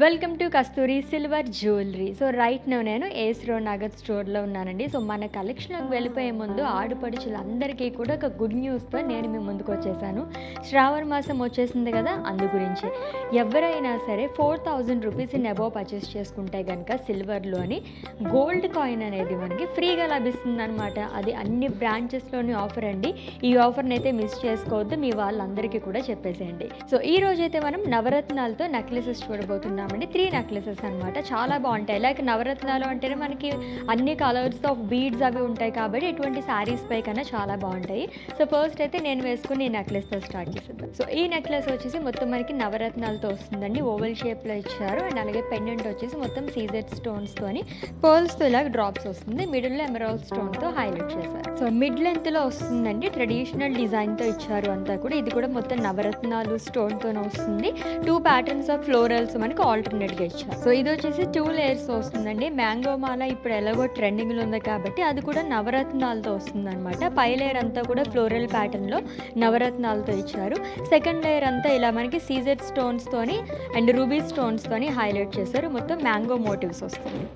Welcome to Kasturi silver jewellery. So right now నేను ఏస్ రో నగర్ స్టోర్లో ఉన్నానండి. సో మన కలెక్షన్లోకి వెళ్ళిపోయే ముందు ఆడపడుచులందరికీ కూడా ఒక గుడ్ న్యూస్తో నేను మీ ముందుకు వచ్చేసాను. శ్రావణ మాసం వచ్చేసింది కదా, అందు గురించి ఎవరైనా సరే 4000 రూపీస్ అబోవ్ పర్చేస్ చేసుకుంటే కనుక సిల్వర్లోని గోల్డ్ కాయిన్ అనేది మనకి ఫ్రీగా లభిస్తుంది అనమాట. అది అన్ని బ్రాంచెస్లోని ఆఫర్ అండి. ఈ ఆఫర్ని అయితే మిస్ చేసుకోవద్దు, మీ వాళ్ళందరికీ కూడా చెప్పేసేయండి. సో ఈ రోజైతే మనం నవరత్నాలతో నెక్లెసెస్ చూడబోతున్నాం. 3 నెక్లెసెస్ అనమాట. చాలా బాగుంటాయి. లైక్ నవరత్నాలు అంటేనే మనకి అన్ని కలర్స్ ఆఫ్ బీడ్స్ అవి ఉంటాయి కాబట్టి ఎటువంటి శారీస్ పై కన్నా చాలా బాగుంటాయి. సో ఫస్ట్ అయితే నేను వేసుకుని ఈ నెక్లెస్తో స్టార్ట్ చేసేద్దాం. సో ఈ నెక్లెస్ వచ్చేసి మొత్తం మనకి నవరత్నాలతో వస్తుందండి. ఓవల్ షేప్లో ఇచ్చారు. అండ్ అలాగే పెండెంట్ వచ్చేసి మొత్తం సీజెడ్ స్టోన్స్తోని పర్ల్స్తో ఇలా డ్రాప్స్ వస్తుంది. మిడిల్లో ఎమరాల్డ్ స్టోన్తో హైలైట్ చేశారు. సో మిడ్ లెంత్లో వస్తుందండి. ట్రెడిషనల్ డిజైన్తో ఇచ్చారు అంతా కూడా. ఇది కూడా మొత్తం నవరత్నాలు స్టోన్తోనే వస్తుంది. 2 ప్యాటర్న్స్ ఆఫ్ ఫ్లోరల్స్ మనకి ఆల్టర్నేట్గా ఇచ్చారు. సో ఇది వచ్చేసి 2 లేయర్స్ వస్తుందండి. మ్యాంగో మాల ఇప్పుడు ఎలాగో ట్రెండింగ్లో ఉంది కాబట్టి అది కూడా నవరత్నాలతో వస్తుంది అనమాట. పై లేయర్ అంతా కూడా ఫ్లోరల్ ప్యాటర్న్లో నవరత్నాలతో ఇచ్చారు. సెకండ్ లేయర్ అంతా ఇలా మనకి సీజెడ్ స్టోన్స్తోని అండ్ రూబీ స్టోన్స్తోని హైలైట్ చేశారు. మొత్తం మ్యాంగో మోటివ్స్ వస్తుంది.